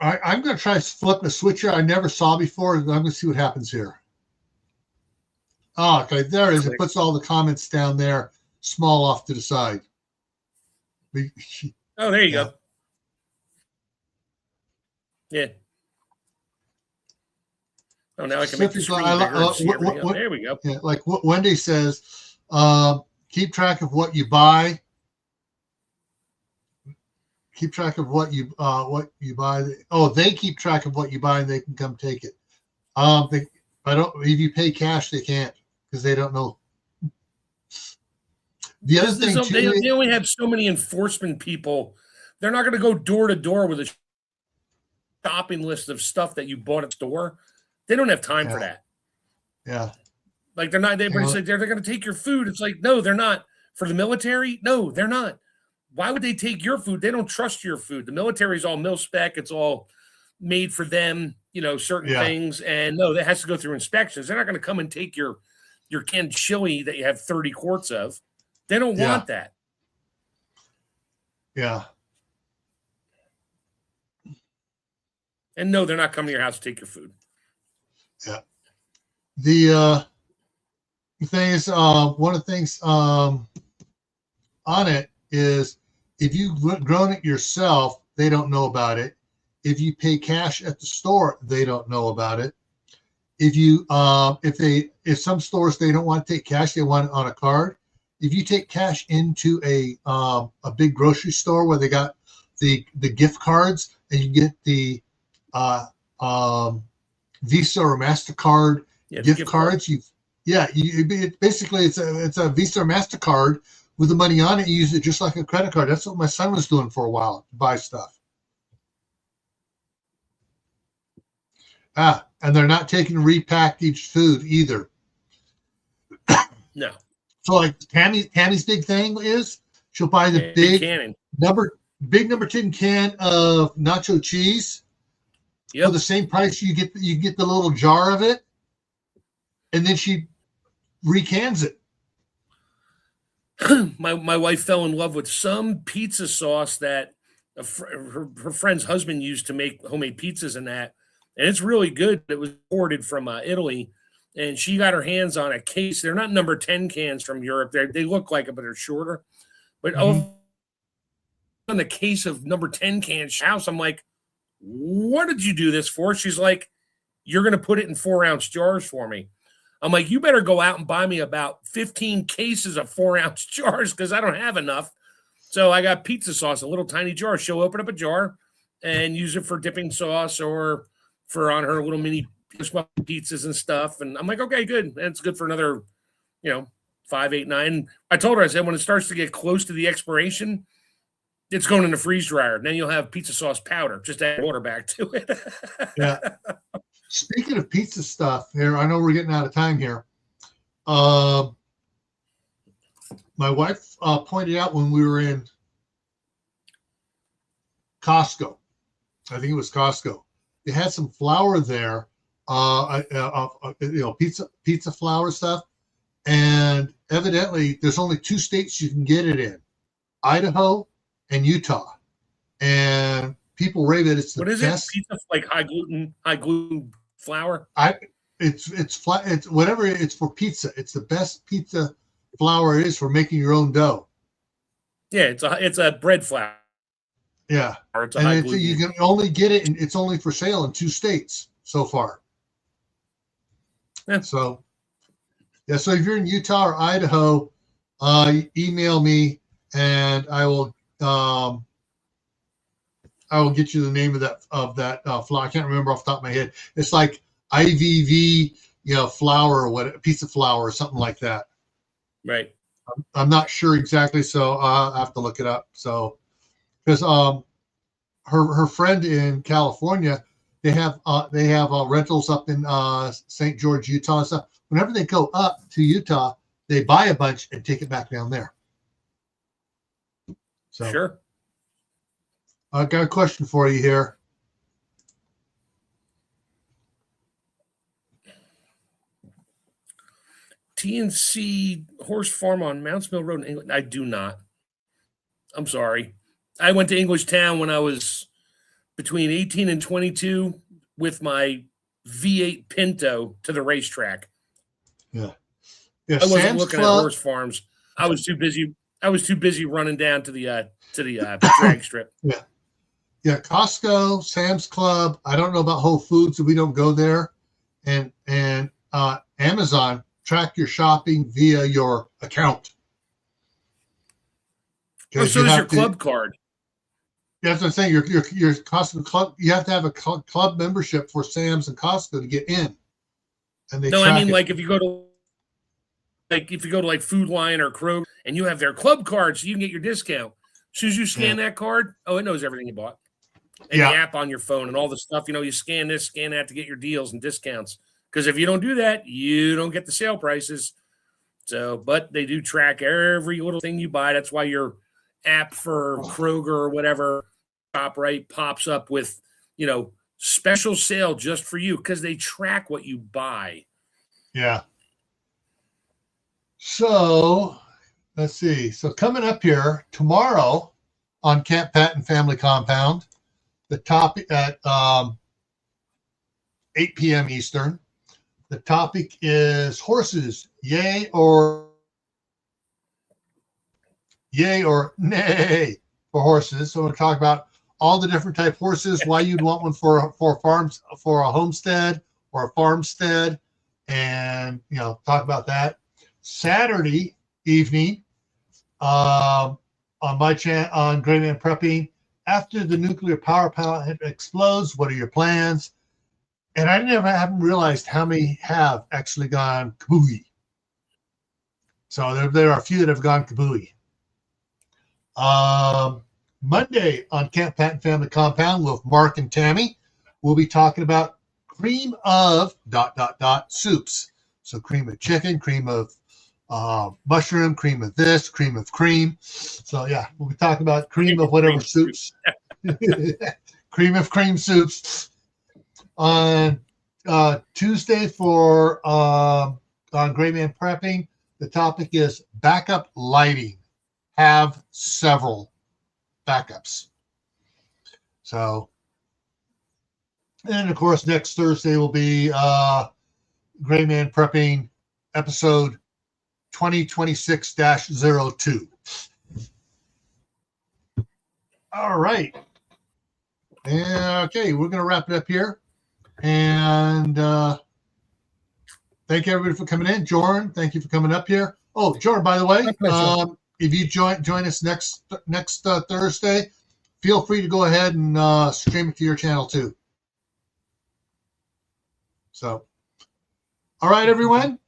going to try flipping a switch here I never saw before. I'm going to see what happens here. Oh, okay. There it is. It puts all the comments down there, small off to the side. Oh, there you go. Yeah. Oh, now I can make the screen bigger. There we go. Yeah, like what Wendy says, keep track of what you buy. Keep track of what you buy. Oh, they keep track of what you buy and they can come take it. If you pay cash, they can't because they don't know. The other thing too, they only have so many enforcement people. They're not going to go door to door with a shopping list of stuff that you bought at the store. They don't have time for Yeah. that. Yeah. Like they're not. Everybody said they're going to take your food. It's like, no, they're not. For the military, no, they're not. Why would they take your food? They don't trust your food. The military is all mil spec. It's all made for them. Certain things, and no, that has to go through inspections. They're not going to come and take your canned chili that you have 30 quarts of. They don't want that. Yeah. And no, they're not coming to your house to take your food. Yeah. The thing is, one of the things on it is if you've grown it yourself, they don't know about it. If you pay cash at the store, they don't know about it. If some stores they don't want to take cash, they want it on a card. If you take cash into a big grocery store where they got the gift cards and you get the Visa or MasterCard gift cards, basically it's a Visa or MasterCard with the money on it. You use it just like a credit card. That's what my son was doing for a while to buy stuff. And they're not taking repackaged food either. No. So like Tammy's big thing is she'll buy the big number 10 can of nacho cheese for the same price. You get the little jar of it, and then she recans it. My wife fell in love with some pizza sauce that her friend's husband used to make homemade pizzas and that. And it's really good. It was imported from Italy, and she got her hands on a case. They're not number 10 cans from Europe. They look like it, but they're shorter. But on the case of number 10 cans, house, I'm like, what did you do this for? She's like, you're going to put it in 4-ounce jars for me. I'm like, you better go out and buy me about 15 cases of 4-ounce jars because I don't have enough. So I got pizza sauce, a little tiny jar. She'll open up a jar and use it for dipping sauce or for on her little mini pizzas and stuff. And I'm like, okay, good. That's good for another, 5, 8, 9. I told her, I said, when it starts to get close to the expiration, it's going in the freeze dryer. Then you'll have pizza sauce powder. Just add water back to it. Yeah. Speaking of pizza stuff here, I know we're getting out of time here. My wife pointed out when we were in Costco, I think it was Costco, they had some flour there, pizza flour stuff. And evidently there's only 2 states you can get it in, Idaho and Utah. And people rave it. It's the what is best. It? Pizza like high gluten flour? It's flat. It's whatever. It's for pizza. It's the best pizza flour it is for making your own dough. Yeah, it's a bread flour. Yeah, Or it's a high gluten. you can only get it, and it's only for sale in 2 states so far. Yeah. So, so if you're in Utah or Idaho, email me, and I will get you the name of that flour. I can't remember off the top of my head. It's like IVV, flour or what, pizza flour or something like that. Right. I'm not sure exactly, so I'll have to look it up. So, because her friend in California, they have rentals up in St. George, Utah and stuff. Whenever they go up to Utah, they buy a bunch and take it back down there. So Sure. I got a question for you here. TNC Horse Farm on Mounts Mill Road in England. I do not. I'm sorry. I went to English Town when I was between 18 and 22 with my V8 Pinto to the racetrack. Yeah. I wasn't Sam's looking Club, at horse farms. I was too busy running down to the drag strip. Yeah. Costco, Sam's Club. I don't know about Whole Foods, so we don't go there. And Amazon, track your shopping via your account. Oh, so does your club card. Yeah, that's what I'm saying. Your Costco club. You have to have a club membership for Sam's and Costco to get in. And they I mean, like if you go to Food Lion or Kroger and you have their club card, so you can get your discount. As soon as you scan that card, it knows everything you bought. and Yeah. the app on your phone and all the stuff. You scan this, scan that to get your deals and discounts. Because if you don't do that, you don't get the sale prices. So, but they do track every little thing you buy. That's why your app for Kroger or whatever ShopRite pops up with, special sale just for you because they track what you buy. Yeah. So let's see. So coming up here tomorrow on Camp Patton Family Compound, the topic at 8 p.m. Eastern. The topic is horses, yay or nay for horses. So we're going to talk about all the different type of horses, why you'd want one for farms, for a homestead or a farmstead, and talk about that. Saturday evening, on my channel on Gray Man Prepping, after the nuclear power plant explodes, what are your plans? And I haven't realized how many have actually gone kabooey. So there are a few that have gone kabooey. Monday on Camp Patton Family Compound with Mark and Tammy, we'll be talking about cream of ... soups. So cream of chicken, cream of mushroom, cream of this, cream of cream. So yeah, we'll be talking about cream of whatever soups. Cream of cream soups. On Tuesday for on Gray Man Prepping, the topic is backup lighting. Have several backups. So, and of course, next Thursday will be Gray Man Prepping episode 2026-02. All right. Okay, we're going to wrap it up here. And thank you everybody for coming in. Jordan, thank you for coming up here. Oh, Jordan, by the way, if you join us next Thursday, feel free to go ahead and stream it to your channel too. So, all right, everyone.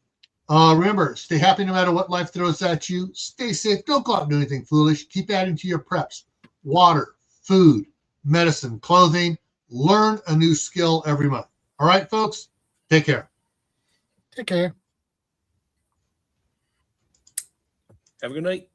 Remember, stay happy no matter what life throws at you. Stay safe. Don't go out and do anything foolish. Keep adding to your preps. Water, food, medicine, clothing. Learn a new skill every month. All right, folks? Take care. Take care. Have a good night.